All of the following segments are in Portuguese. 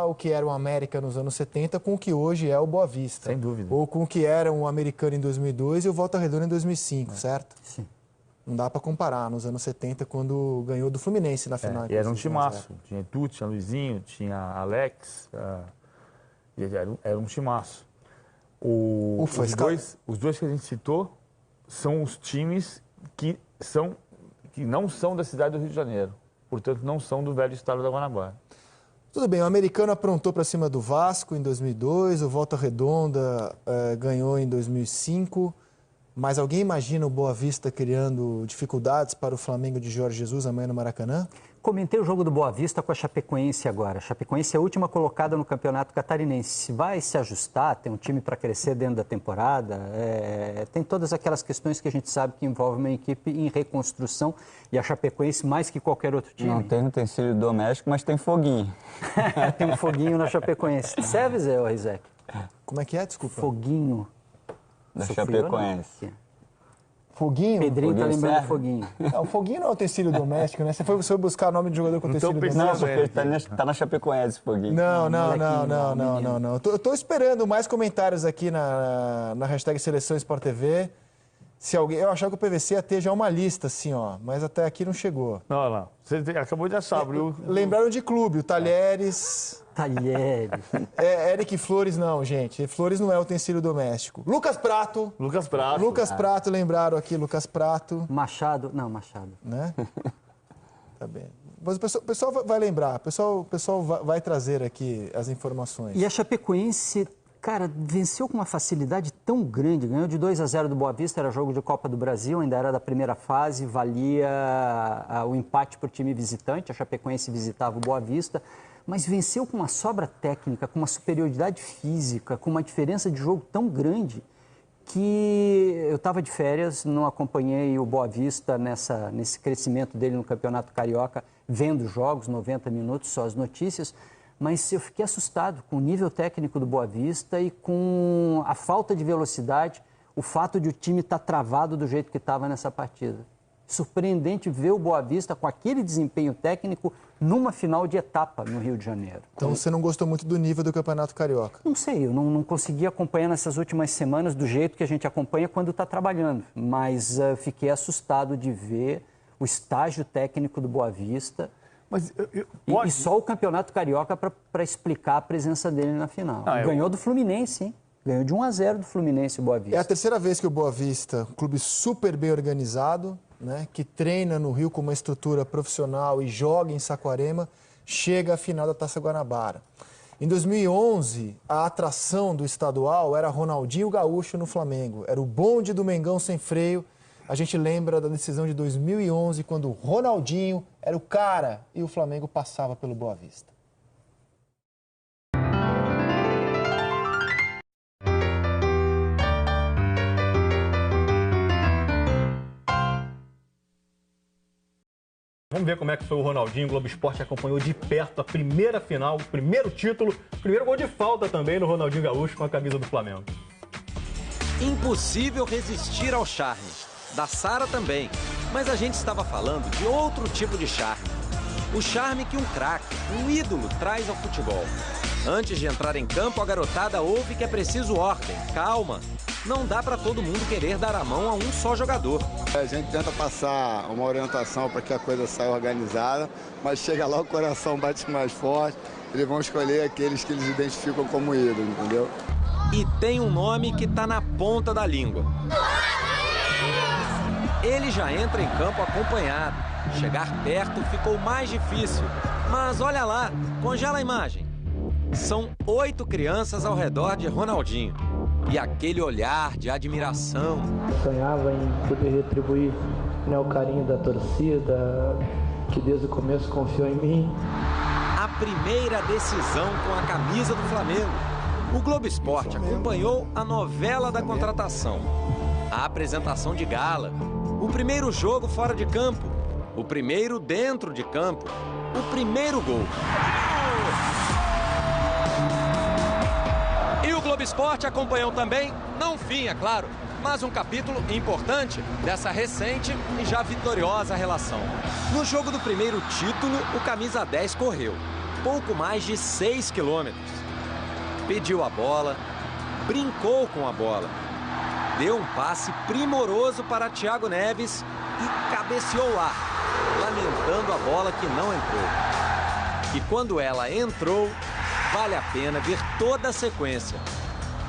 o que era o América nos anos 70 com o que hoje é o Boa Vista. Sem dúvida. Ou com o que era o Americano em 2002 e o Volta Redonda em 2005, certo? Sim. Não dá para comparar nos anos 70, quando ganhou do Fluminense na final. E era um timaço. Tinha Tu, tinha Luizinho, tinha Alex. Era um timaço. Os dois que a gente citou são os times que não são da cidade do Rio de Janeiro. Portanto, não são do velho estado da Guanabara. Tudo bem, o Americano aprontou para cima do Vasco em 2002, o Volta Redonda ganhou em 2005. Mas alguém imagina o Boa Vista criando dificuldades para o Flamengo de Jorge Jesus amanhã no Maracanã? Comentei o jogo do Boa Vista com a Chapecoense agora. A Chapecoense é a última colocada no Campeonato Catarinense. Vai se ajustar, tem um time para crescer dentro da temporada, tem todas aquelas questões que a gente sabe que envolvem uma equipe em reconstrução e a Chapecoense mais que qualquer outro time. Não tem utensílio doméstico, mas tem foguinho. Tem um foguinho na Chapecoense. Serve, Zé Rizek? Como é que é? Desculpa. Foguinho. Da Chapecoense. Foguinho? Pedrinho tá lembrando do foguinho. O foguinho não é utensílio doméstico, né? Você foi buscar o nome de jogador com utensílio doméstico. Não, porque tá na Chapecoense, foguinho. Não. Eu tô esperando mais comentários aqui na hashtag Seleção Sport TV. Se alguém, eu achava que o PVC ia ter já uma lista, assim, ó, mas até aqui não chegou. Não. Você acabou de achar, viu? Lembraram de clube, o Talheres. Eric Flores, não, gente. Flores não é utensílio doméstico. Lucas Prato, lembraram aqui, Lucas Prato. Machado. Né? Tá bem. Mas o pessoal vai lembrar, o pessoal vai trazer aqui as informações. E a Chapecoense, cara, venceu com uma facilidade tão grande, ganhou de 2-0 do Boa Vista, era jogo de Copa do Brasil, ainda era da primeira fase, valia o empate para o time visitante, a Chapecoense visitava o Boa Vista, mas venceu com uma sobra técnica, com uma superioridade física, com uma diferença de jogo tão grande que eu estava de férias, não acompanhei o Boa Vista nesse crescimento dele no Campeonato Carioca, vendo jogos, 90 minutos, só as notícias, mas eu fiquei assustado com o nível técnico do Boa Vista e com a falta de velocidade, o fato de o time estar travado do jeito que estava nessa partida. Surpreendente ver o Boa Vista com aquele desempenho técnico numa final de etapa no Rio de Janeiro. Então você não gostou muito do nível do Campeonato Carioca? Não sei, eu não consegui acompanhar nessas últimas semanas do jeito que a gente acompanha quando está trabalhando, mas fiquei assustado de ver o estágio técnico do Boa Vista. Mas e só o Campeonato Carioca para explicar a presença dele na final. Ganhou do Fluminense, hein? Ganhou de 1-0 do Fluminense o Boa Vista. É a terceira vez que o Boa Vista, um clube super bem organizado, né, que treina no Rio com uma estrutura profissional e joga em Saquarema, chega à final da Taça Guanabara. Em 2011, a atração do estadual era Ronaldinho Gaúcho no Flamengo. Era o bonde do Mengão sem freio. A gente lembra da decisão de 2011, quando o Ronaldinho era o cara e o Flamengo passava pelo Boa Vista. Vamos ver como é que foi o Ronaldinho. O Globo Esporte acompanhou de perto a primeira final, o primeiro título, o primeiro gol de falta também no Ronaldinho Gaúcho com a camisa do Flamengo. Impossível resistir ao charme. Da Sara também. Mas a gente estava falando de outro tipo de charme. O charme que um craque, um ídolo, traz ao futebol. Antes de entrar em campo, a garotada ouve que é preciso ordem, calma. Não dá para todo mundo querer dar a mão a um só jogador. A gente tenta passar uma orientação para que a coisa saia organizada, mas chega lá o coração bate mais forte, eles vão escolher aqueles que eles identificam como ídolo, entendeu? E tem um nome que tá na ponta da língua. Ele já entra em campo acompanhado. Chegar perto ficou mais difícil. Mas olha lá, congela a imagem. São 8 crianças ao redor de Ronaldinho. E aquele olhar de admiração. Sonhava em poder retribuir, né, o carinho da torcida, que desde o começo confiou em mim. A primeira decisão com a camisa do Flamengo. O Globo Esporte acompanhou a novela da contratação. A apresentação de gala. O primeiro jogo fora de campo. O primeiro dentro de campo. O primeiro gol. E o Globo Esporte acompanhou também, não fim, é claro, mas um capítulo importante dessa recente e já vitoriosa relação. No jogo do primeiro título, o camisa 10 correu. pouco mais de 6 quilômetros. Pediu a bola, brincou com a bola, deu um passe primoroso para Thiago Neves e cabeceou lá, lamentando a bola que não entrou. E quando ela entrou, vale a pena ver toda a sequência.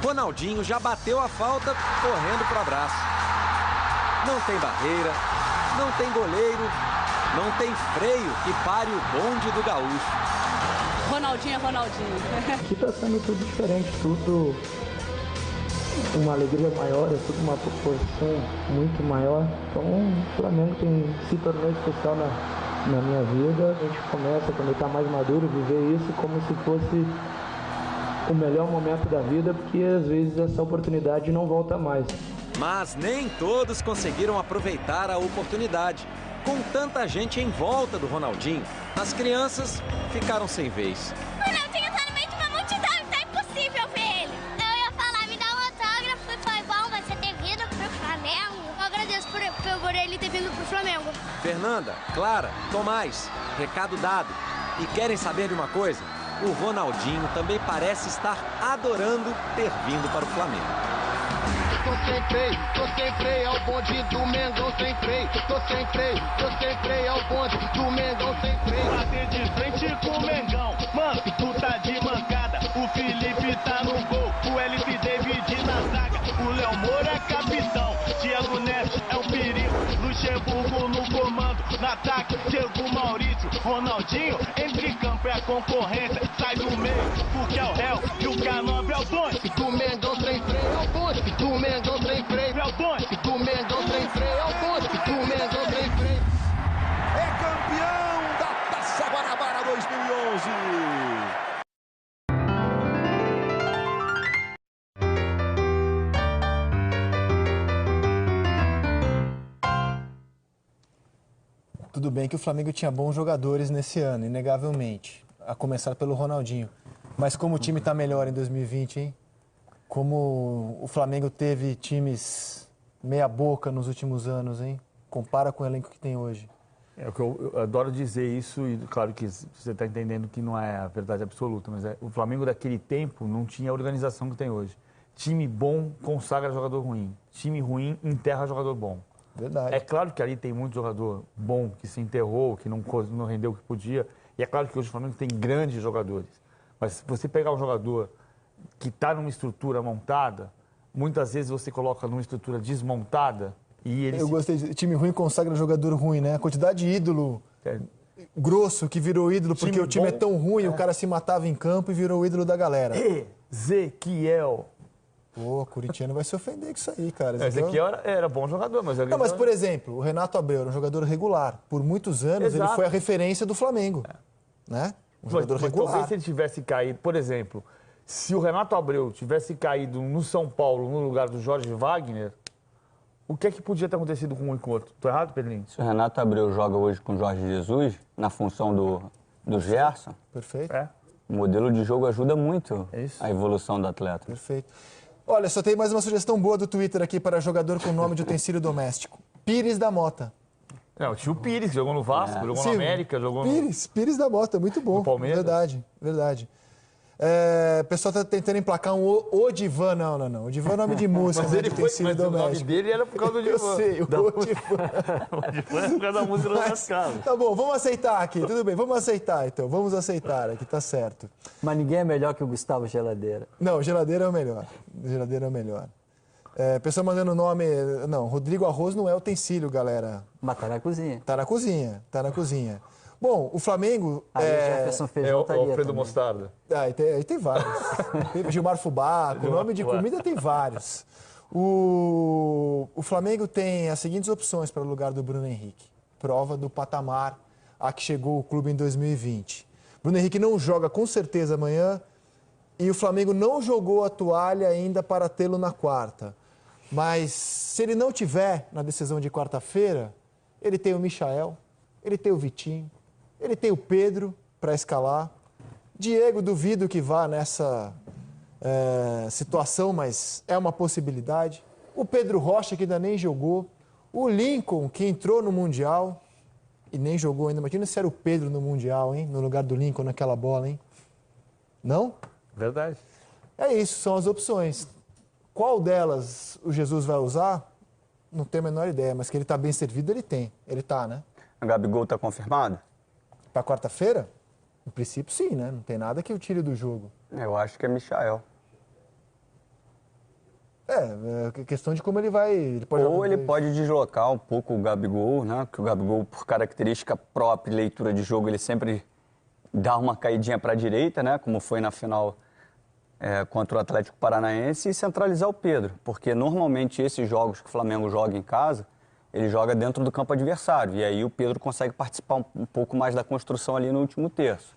Ronaldinho já bateu a falta correndo para o abraço. Não tem barreira, não tem goleiro, não tem freio que pare o bonde do gaúcho. Ronaldinho é Ronaldinho. Aqui está sendo tudo diferente, tudo uma alegria maior, é tudo uma proporção muito maior. Então o Flamengo se tornou especial na minha vida. A gente começa, quando está mais maduro, viver isso como se fosse o melhor momento da vida, porque às vezes essa oportunidade não volta mais. Mas nem todos conseguiram aproveitar a oportunidade. Com tanta gente em volta do Ronaldinho, as crianças ficaram sem vez. O Ronaldinho tá no meio de uma multidão, tá impossível ver ele. Eu ia falar, me dá um autógrafo, foi bom você ter vindo pro Flamengo. Eu agradeço por ele ter vindo pro Flamengo. Fernanda, Clara, Tomás, recado dado. E querem saber de uma coisa? O Ronaldinho também parece estar adorando ter vindo para o Flamengo. Tô sem freio, ao bonde do Mengão sem freio. Tô sem freio, ao bonde do Mengão sem freio. Bater de frente com o Mengão, mano, tu tá de mancada. O Felipe tá no gol, o LC David na zaga. O Léo Moura é capitão, Thiago Neves é um perigo. Luxemburgo no comando, no ataque, Diego Maurício. Ronaldinho, entre campo é a concorrência. Sai do meio, porque é o réu e o K9 é o bonde. Do Mengão sem freio, ao bonde do Mengão sem freio. É o bonde do Mengão sem freio, ao bonde do Mengão sem freio. É campeão da Taça Guanabara 2011. Tudo bem que o Flamengo tinha bons jogadores nesse ano, inegavelmente, a começar pelo Ronaldinho. Mas como o time está melhor em 2020, hein? Como o Flamengo teve times meia boca nos últimos anos, hein? Compara com o elenco que tem hoje. É o que eu adoro dizer isso, e claro que você está entendendo que não é a verdade absoluta, mas o Flamengo daquele tempo não tinha a organização que tem hoje. Time bom consagra jogador ruim. Time ruim enterra jogador bom. Verdade. É claro que ali tem muito jogador bom que se enterrou, que não rendeu o que podia. E é claro que hoje o Flamengo tem grandes jogadores. Mas se você pegar um jogador que está numa estrutura montada, muitas vezes você coloca numa estrutura desmontada e ele... Eu gostei de time ruim consagra jogador ruim, né? A quantidade de ídolo grosso que virou ídolo porque o time é tão ruim, o cara se matava em campo e virou ídolo da galera. Ezequiel. Pô, o corintiano vai se ofender com isso aí, cara. Ezequiel era bom jogador, mas... Não, mas, por exemplo, o Renato Abreu era um jogador regular. Por muitos anos, ele foi a referência do Flamengo. Né? Um jogador regular. Talvez se ele tivesse caído, por exemplo, se o Renato Abreu tivesse caído no São Paulo, no lugar do Jorge Wagner, o que é que podia ter acontecido com um e com o outro? Tô errado, Pedrinho? Se o Renato Abreu joga hoje com o Jorge Jesus, na função do Gerson... Perfeito. O modelo de jogo ajuda muito a evolução do atleta. Perfeito. Olha, só tem mais uma sugestão boa do Twitter aqui para jogador com nome de utensílio doméstico. Pires da Mota. Não, o tio Pires, jogou no Vasco, jogou no América, jogou Pires da Mota, muito bom. No Palmeiras. Verdade. O pessoal está tentando emplacar um Odivan. Não. Odivan é nome de música, mas ele foi, mas o nome dele era por causa do Odivan. Eu sei, o Odivan. O Odivan é por causa da música do nosso caso. Tá bom, vamos aceitar aqui, tudo bem, vamos aceitar então, vamos aceitar aqui, tá certo. Mas ninguém é melhor que o Gustavo Geladeira. Não, Geladeira é o melhor. Pessoa mandando o nome... Não, Rodrigo Arroz não é utensílio, galera. Mas tá na cozinha. Tá na cozinha. Bom, o Flamengo... Aí o Jefferson Feijão é o Alfredo Mostarda. Aí tem vários. Gilmar Fubá, o nome de comida tem vários. O Flamengo tem as seguintes opções para o lugar do Bruno Henrique. Prova do patamar a que chegou o clube em 2020. Bruno Henrique não joga com certeza amanhã e o Flamengo não jogou a toalha ainda para tê-lo na quarta. Mas se ele não tiver na decisão de quarta-feira, ele tem o Michael, ele tem o Vitinho, ele tem o Pedro para escalar. Diego, duvido que vá nessa situação, mas é uma possibilidade. O Pedro Rocha, que ainda nem jogou. O Lincoln, que entrou no Mundial. e nem jogou ainda. Imagina se era o Pedro no Mundial, hein? No lugar do Lincoln naquela bola, hein? Não? Verdade. É isso, são as opções. Qual delas o Jesus vai usar? Não tenho a menor ideia, mas que ele está bem servido, ele tem. Ele está, né? O Gabigol está confirmado? Para quarta-feira? No princípio, sim, né? Não tem nada que o tire do jogo. Eu acho que é Michael. É questão de como ele vai... Ele pode deslocar um pouco o Gabigol, né? Porque o Gabigol, por característica própria e leitura de jogo, ele sempre dá uma caidinha para a direita, né? Como foi na final contra o Atlético Paranaense, e centralizar o Pedro. Porque normalmente esses jogos que o Flamengo joga em casa, ele joga dentro do campo adversário. E aí o Pedro consegue participar um pouco mais da construção ali no último terço.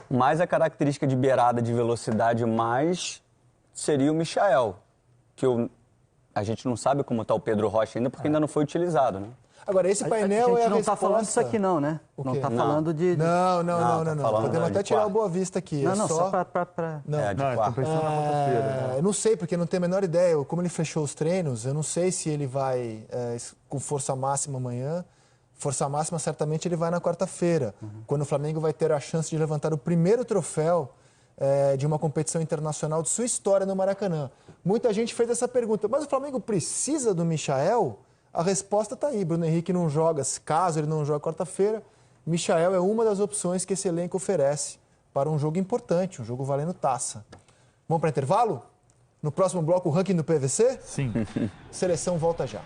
Mas a característica de beirada, de velocidade mais, seria o Michael. Que a gente não sabe como está o Pedro Rocha ainda, porque ainda não foi utilizado, né? Agora, esse painel a gente é a não resposta... está falando disso aqui não, né? Não está falando de... Não. Falando Podemos até tirar o Boa Vista aqui. Não, só para... Não, estão pensando na quarta-feira. Eu não sei, porque não tenho a menor ideia. Como ele fechou os treinos, eu não sei se ele vai com força máxima amanhã. Força máxima, certamente, ele vai na quarta-feira, quando o Flamengo vai ter a chance de levantar o primeiro troféu de uma competição internacional de sua história no Maracanã. Muita gente fez essa pergunta, mas o Flamengo precisa do Michael? A resposta está aí. Bruno Henrique não joga, caso ele não jogue quarta-feira, Michael é uma das opções que esse elenco oferece para um jogo importante, um jogo valendo taça. Vamos para intervalo? No próximo bloco, o ranking do PVC? Sim. Seleção volta já.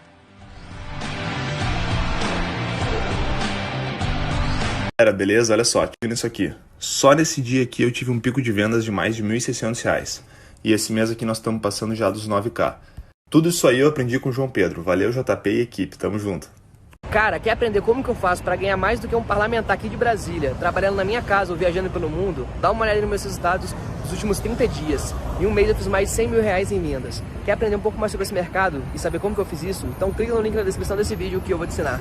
Beleza? Olha só, tive isso aqui. Só nesse dia aqui eu tive um pico de vendas de mais de R$ 1.600. E esse mês aqui nós estamos passando já dos 9K. Tudo isso aí eu aprendi com o João Pedro. Valeu, JP e equipe. Tamo junto. Cara, quer aprender como que eu faço para ganhar mais do que um parlamentar aqui de Brasília, trabalhando na minha casa ou viajando pelo mundo? Dá uma olhada nos meus resultados dos últimos 30 dias. Em um mês eu fiz mais de R$100 mil em vendas. Quer aprender um pouco mais sobre esse mercado e saber como que eu fiz isso? Então clica no link na descrição desse vídeo que eu vou te ensinar.